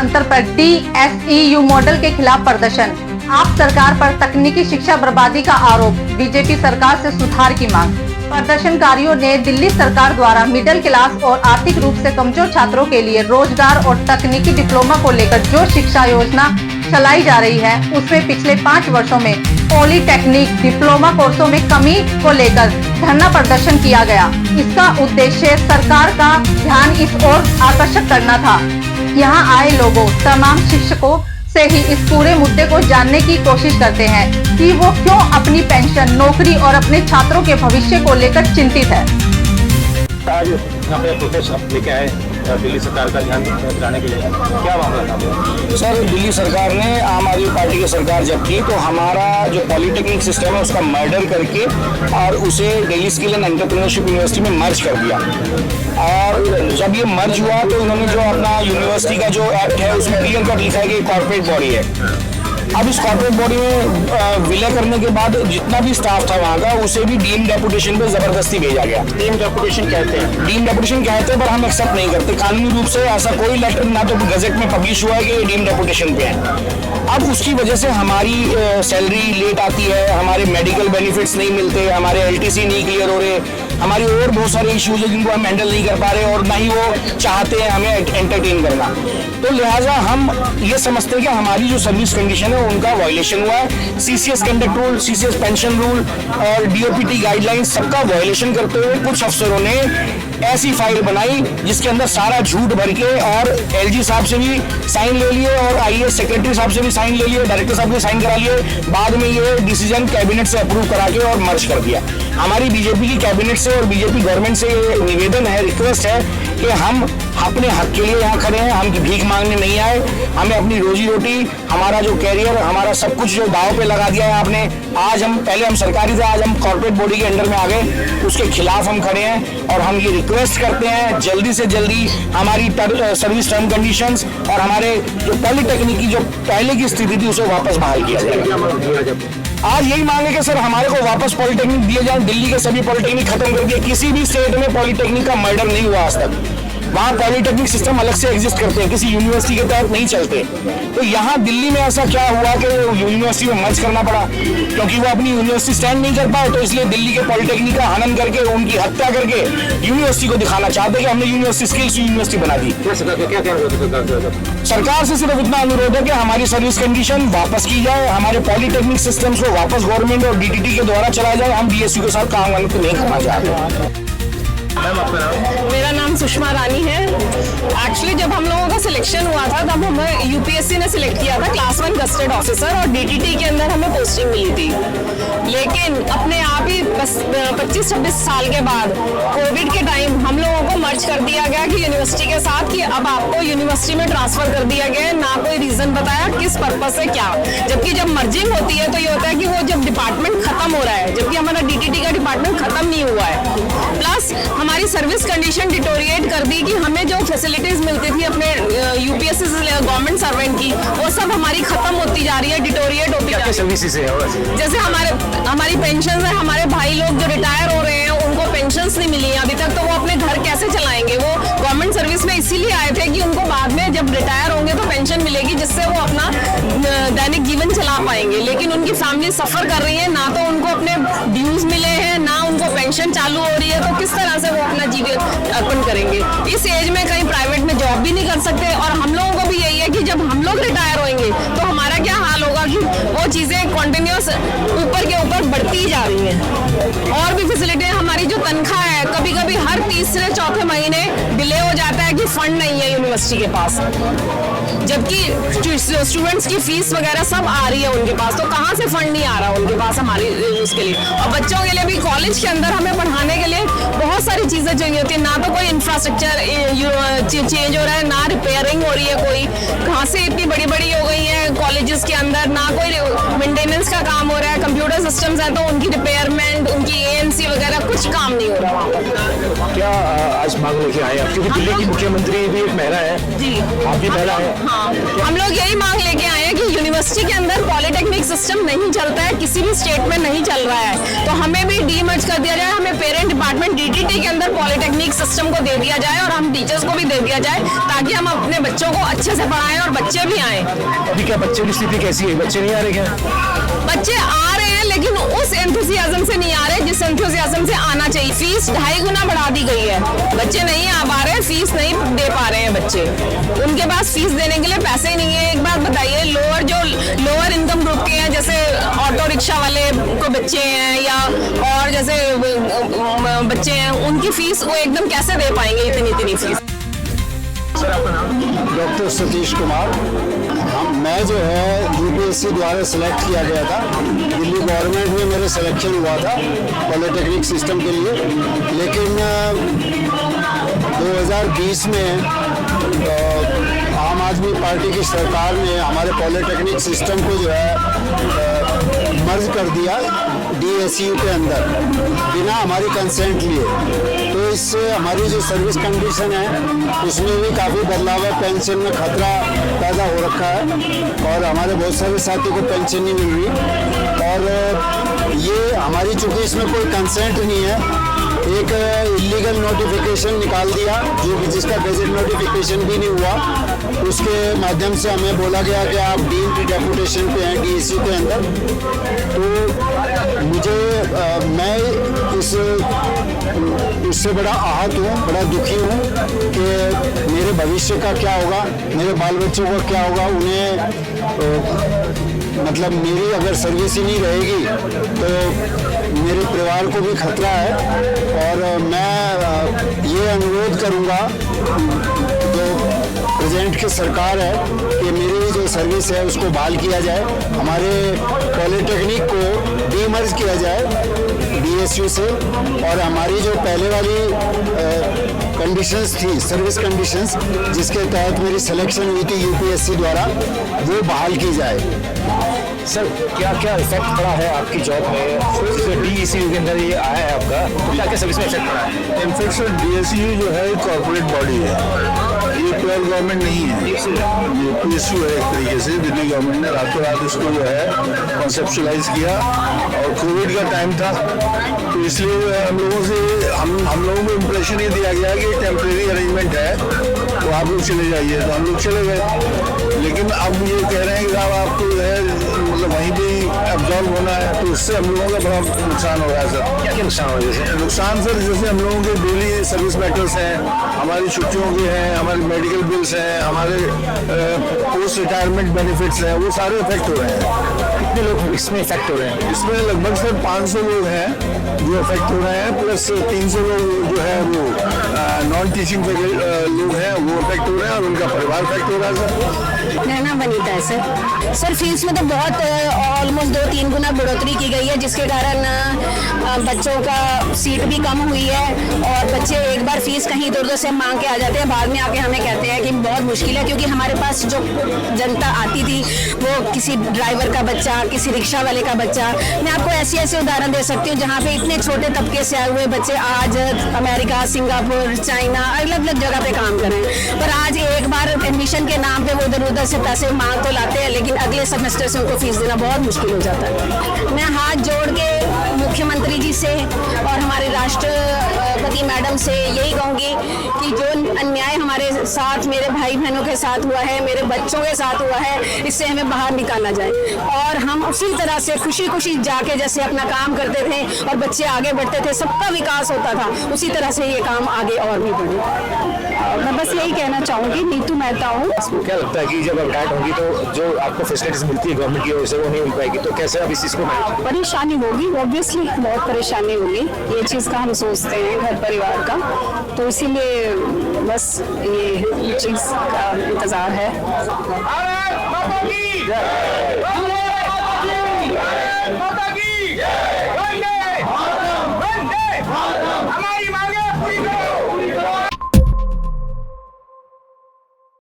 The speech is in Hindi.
जंतर पर DSEU मॉडल के खिलाफ प्रदर्शन। आप सरकार पर तकनीकी शिक्षा बर्बादी का आरोप, बीजेपी सरकार से सुधार की मांग। प्रदर्शनकारियों ने दिल्ली सरकार द्वारा मिडिल क्लास और आर्थिक रूप से कमजोर छात्रों के लिए रोजगार और तकनीकी डिप्लोमा को लेकर जो शिक्षा योजना चलाई जा रही है, उसमें पिछले 5 वर्षों में पॉलिटेक्निक डिप्लोमा कोर्सों में कमी को लेकर धरना प्रदर्शन किया गया। इसका उद्देश्य सरकार का ध्यान इस ओर आकर्षित करना था। यहाँ आए लोगों, तमाम शिक्षकों से ही इस पूरे मुद्दे को जानने की कोशिश करते हैं कि वो क्यों अपनी पेंशन, नौकरी और अपने छात्रों के भविष्य को लेकर चिंतित है। आज यहाँ पे प्रोटेस्ट लेके आए दिल्ली सरकार का ध्यान दिलाने के लिए, क्या मामला था? सर, दिल्ली सरकार ने, आम आदमी पार्टी की सरकार जब थी तो हमारा जो पॉलिटेक्निक सिस्टम है उसका मर्डर करके और उसे Delhi skill and entrepreneurship university में मर्ज कर दिया। और जब ये मर्ज हुआ तो इन्होंने जो अपना यूनिवर्सिटी का जो एक्ट है उसमें क्लियर कट लिखा है कि कॉर्पोरेट बॉडी है। अब इस कॉर्पोरेट बॉडी में विलय करने के बाद जितना भी स्टाफ था वहाँ का, उसे भी डीम डेपुटेशन पे जबरदस्ती भेजा गया। डीम डेपुटेशन कहते हैं, डीम डेपुटेशन कहते हैं, पर हम एक्सेप्ट नहीं करते। कानूनी रूप से ऐसा कोई लेटर ना तो गजट में पब्लिश हुआ है कि ये डीम डेपुटेशन पे है। अब उसकी वजह से हमारी सैलरी लेट आती है, हमारे मेडिकल बेनिफिट्स नहीं मिलते, हमारे LTC नहीं क्लियर हो रहे, हमारी और बहुत सारे इश्यूज है जिनको हम हैंडल नहीं कर पा रहे और ना ही वो चाहते हैं हमें एंटरटेन करना। तो लिहाजा हम ये समझते हैं कि हमारी जो सर्विस कंडीशन है उनका वायलेशन हुआ है। CCS conduct rule, CCS pension rule और DOPT गाइडलाइंस सबका वायलेशन करते हुए कुछ अफसरों ने ऐसी फाइल बनाई जिसके अंदर सारा झूठ भर के, और LG साहब से भी साइन ले लिए और IAS सेक्रेटरी साहब से भी साइन ले लिए, डायरेक्टर साहब ने साइन करा लिए। बाद में ये डिसीजन कैबिनेट से अप्रूव करा के और मर्ज कर दिया। हमारी बीजेपी की कैबिनेट से और बीजेपी गवर्नमेंट से ये निवेदन है, रिक्वेस्ट है कि हम अपने हक के लिए यहाँ खड़े हैं। हम भीख मांगने नहीं आए। हमें अपनी रोजी रोटी, हमारा जो कैरियर, हमारा सब कुछ जो दाव पे लगा दिया है आपने। आज हम, पहले हम सरकारी थे, आज हम कॉर्पोरेट बॉडी के अंडर में आ गए। उसके खिलाफ हम खड़े हैं और हम ये रिक्वेस्ट करते हैं जल्दी से जल्दी हमारी सर्विस टर्म कंडीशंस और हमारे जो पॉलिटेक्निक की जो पहले की स्थिति थी उसे वापस बहाल किया जाएगा। आज यही मांगे कि सर हमारे को वापस पॉलिटेक्निक दिए जाए। दिल्ली के सभी पॉलिटेक्निक खत्म कर दिए। किसी भी स्टेट में पॉलिटेक्निक का मर्डर नहीं हुआ आज तक। वहाँ पॉलिटेक्निक सिस्टम अलग से एग्जिस्ट करते हैं, किसी यूनिवर्सिटी के तहत नहीं चलते। तो यहाँ दिल्ली में ऐसा क्या हुआ कि यूनिवर्सिटी में मर्ज करना पड़ा? क्योंकि वो अपनी यूनिवर्सिटी स्टैंड नहीं कर पाए, तो इसलिए दिल्ली के पॉलिटेक्निक का हनन करके, उनकी हत्या करके यूनिवर्सिटी को दिखाना चाहते कि हमने यूनिवर्सिटी स्किल्स यूनिवर्सिटी बना दी। सरकार से सिर्फ इतना अनुरोध है कि हमारी सर्विस कंडीशन वापस की जाए, हमारे पॉलिटेक्निक सिस्टम्स को वापस गवर्नमेंट और DTT के द्वारा चलाया जाए। हम DSU के साथ काम नहीं करना चाहते। मेरा नाम सुषमा रानी है। एक्चुअली जब हम लोगों का सिलेक्शन हुआ था तब हमें UPSC ने सिलेक्ट किया था क्लास 1 गस्टेड ऑफिसर और DTT के अंदर हमें पोस्टिंग मिली थी। लेकिन अपने आप ही 25-26 साल के बाद कोविड के टाइम हम लोगों को मर्ज कर दिया गया कि यूनिवर्सिटी के साथ, कि अब आपको यूनिवर्सिटी में ट्रांसफर कर दिया गया है। ना कोई रीजन बताया किस पर्पज से क्या। जबकि जब मर्जिंग होती है तो ये होता है कि वो जब डिपार्टमेंट खत्म हो रहा है, जबकि हमारा DTT का डिपार्टमेंट खत्म नहीं हुआ है। प्लस हमारी सर्विस कंडीशन डिटोरिएट कर दी कि हमें जो फैसिलिटीज मिलती थी अपने UPSC गवर्नमेंट सर्वेंट की, वो सब हमारी खत्म होती जा रही है, डिटोरिएट होती जा रही है। जैसे हमारी पेंशन है, हमारे भाई लोग जो रिटायर हो रहे हैं उनको पेंशन नहीं मिली है अभी तक, तो वो अपने घर कैसे चलाएंगे? वो गवर्नमेंट सर्विस में इसीलिए आए थे कि उनको बाद में जब रिटायर होंगे तो पेंशन मिलेगी, जिससे वो अपना दैनिक जीवन चला पाएंगे। लेकिन उनकी फैमिली सफर कर रही है, ना तो उनको अपने ड्यूज मिले हैं, ना उनको पेंशन चालू हो रही है, तो किस तरह से वो अपना जीवन अर्पण करेंगे? इस एज में कहीं प्राइवेट में जॉब भी नहीं कर सकते। और हम लोगों को भी यही है कि जब हम लोग रिटायर होंगे तो हमारा क्या हाल होगा कि वो चीजें कंटिन्यूअस ऊपर के ऊपर बढ़ती जा रही हैं। और भी फैसिलिटी, हमारी जो तनख्वाह है कभी कभी हर तीसरे-चौथे महीने डिले हो जाता है कि फंड नहीं है यूनिवर्सिटी के पास, जबकि स्टूडेंट्स की फीस वगैरह सब आ रही है उनके पास, तो कहाँ से फंड नहीं आ रहा उनके पास हमारी उसके लिए। और बच्चों के लिए भी कॉलेज के अंदर हमें पढ़ाने के लिए बहुत सारी चीजें चाहिए होती है। ना तो कोई इंफ्रास्ट्रक्चर चेंज हो रहा है, ना रिपेयरिंग हो रही है कोई। घासें इतनी बड़ी बड़ी हो गई हैं कॉलेजेस के अंदर, ना कोई मेंटेनेंस का काम हो रहा है। कंप्यूटर सिस्टम्स है तो उनकी रिपेयरमेंट, उनकी ANC वगैरह कुछ काम नहीं हो रहा वहाँ पर। क्या आज मांग लेके आए आप? क्योंकि दिल्ली की मुख्यमंत्री भी एक महिला है, जी आप भी महिला है। हाँ, हम लोग यही मांग लेके आए हैं कि यूनिवर्सिटी के अंदर पॉलिटेक्निक सिस्टम नहीं चलता है, किसी भी स्टेट में नहीं चल रहा है, तो हमें भी डीमर्ज कर दिया जाए, हमें पेरेंट डिपार्टमेंट डीटीटी के अंदर पॉलिटेक्निक सिस्टम को दे दिया जाए और हम टीचर्स को भी दे दिया जाए, ताकि हम अपने बच्चों को अच्छे से पढ़ाएं और बच्चे भी आए। अभी क्या बच्चों की स्थिति कैसी है, बच्चे नहीं आ रहे क्या? बच्चे आ रहे हैं लेकिन उस एंथुसियाज्म से नहीं आ रहे जिस एंथुसियाज्म से आना चाहिए। फीस 2.5 गुना बढ़ा दी गई है, बच्चे नहीं आ पा रहे, फीस नहीं दे पा रहे हैं बच्चे, उनके पास फीस देने के लिए पैसे ही नहीं है। एक बात बताइए, लोअर इनकम ग्रुप के हैं, जैसे ऑटो रिक्शा वाले को बच्चे हैं या और जैसे बच्चे हैं, उनकी फीस वो एकदम कैसे दे पाएंगे इतनी फीस। सर आपका नाम? डॉक्टर सतीश कुमार। मैं जो है यूपीएससी द्वारा सेलेक्ट किया गया था, दिल्ली गवर्नमेंट में मेरा सिलेक्शन हुआ था पॉलिटेक्निक सिस्टम के लिए, लेकिन 2020 में आम आदमी पार्टी की सरकार ने हमारे पॉलिटेक्निक सिस्टम को जो है मर्ज कर दिया DSU के अंदर बिना हमारी कंसेंट लिए। तो इससे हमारी जो सर्विस कंडीशन है उसमें भी काफ़ी बदलाव है, पेंशन में खतरा पैदा हो रखा है और हमारे बहुत सारे साथी को पेंशन नहीं मिल रही। और ये हमारी चूँकि इसमें कोई कंसेंट नहीं है, एक इलीगल नोटिफिकेशन निकाल दिया जो कि जिसका गजट नोटिफिकेशन भी नहीं हुआ, उसके माध्यम से हमें बोला गया कि आप डीम्ड डेपुटेशन पे हैं DSU के अंदर। तो मुझे मैं इससे बड़ा आहत हूँ, बड़ा दुखी हूँ कि मेरे भविष्य का क्या होगा, मेरे बाल बच्चों का क्या होगा। उन्हें मतलब मेरी अगर सर्विस ही नहीं रहेगी तो मेरे परिवार को भी खतरा है। और मैं ये अनुरोध करूँगा जो प्रेजेंट की सरकार है कि मेरी जो सर्विस है उसको बहाल किया जाए, हमारे पॉलिटेक्निक को डीमर्ज किया जाए DSU से, और हमारी जो पहले वाली कंडीशंस थी, सर्विस कंडीशंस जिसके तहत मेरी सिलेक्शन हुई थी यूपीएससी द्वारा, वो बहाल की जाए। सर क्या क्या इफेक्ट पड़ा है आपकी जॉब में? DSU के अंदर ये आया है आपका, तो क्या क्या सर्विस में इफेक्ट पड़ा है? इनफेक्शन DSU जो है कॉर्पोरेट बॉडी है, ये प्योर गवर्नमेंट नहीं है, ये PSU है एक तरीके से। दिल्ली गवर्नमेंट ने रातों रात इसको जो है कॉन्सेप्चुलाइज किया, और कोविड का टाइम था तो इसलिए जो है हम लोगों को इम्प्रेशन ये दिया गया कि टेम्परेरी अरेंजमेंट है तो आप लोग चले जाइए, तो हम लोग चले गए। लेकिन अब ये कह रहे हैं कि साहब आपको जो है मतलब वहीं पे एब्जॉर्व होना है, तो इससे हम लोगों का बड़ा नुकसान हो रहा है। सर क्या क्या नुकसान हो रहा है? जैसे नुकसान सर, जैसे हम लोगों के डेली सर्विस मैटर्स हैं, हमारी छुट्टियों के हैं, हमारे मेडिकल बिल्स हैं, हमारे पोस्ट रिटायरमेंट बेनिफिट्स हैं, वो सारे इफेक्ट हो रहे हैं। कितने लोग इसमें इफेक्ट हो रहे हैं? इसमें लगभग सर 500 लोग हैं जो इफेक्ट हो रहे हैं, प्लस 300 लोग जो है वो नॉन टीचिंग लोग हैं वो इफेक्ट हो रहे हैं, और उनका परिवार इफेक्ट हो रहा है। सर मेरा नाम वनीता है सर फीस में तो बहुत ऑलमोस्ट 2-3 गुना बढ़ोतरी की गई है, जिसके कारण बच्चों का सीट भी कम हुई है, और बच्चे एक बार फीस कहीं इधर उधर से मांग के आ जाते हैं, बाद में आके हमें कहते हैं कि बहुत मुश्किल है, क्योंकि हमारे पास जो जनता आती थी वो किसी ड्राइवर का बच्चा, किसी रिक्शा वाले का बच्चा। मैं आपको ऐसे उदाहरण दे सकती हूँ जहाँ पे इतने छोटे तबके से आए हुए बच्चे आज अमेरिका, सिंगापुर, चाइना, अलग अलग जगह पे काम कर रहे हैं, पर आज एक बार एडमिशन के नाम पे वो इधर उधर से पैसे मांग तो लाते हैं, लेकिन अगले सेमेस्टर से उनको फीस देना बहुत मुश्किल हो जाता है। मैं हाथ जोड़ के मुख्यमंत्री जी से और हमारे राष्ट्रपति मैडम से यही कहूँगी कि जो अन्याय हमारे साथ, मेरे भाई बहनों के साथ हुआ है, मेरे बच्चों के साथ हुआ है, इससे हमें बाहर निकाला जाए, और हम उसी तरह से खुशी खुशी जाके जैसे अपना काम करते थे और बच्चे आगे बढ़ते थे, सबका विकास होता था, उसी तरह से ये काम आगे और भी बढ़े। मैं बस यही कहना चाहूँगी। नीतू मेहता हूँ। क्या लगता है कि जब आप रिटायर्ड होंगी तो जो आपको फैसिलिटीज मिलती है गवर्नमेंट की ओर से वो नहीं मिल पाएगी, तो कैसे आप इस चीज़ को मैनेज? परेशानी होगी, ऑब्वियसली बहुत परेशानी होगी, ये चीज़ का हम सोचते हैं घर परिवार का, तो इसीलिए बस ये चीज़ का इंतज़ार है। माता की जय।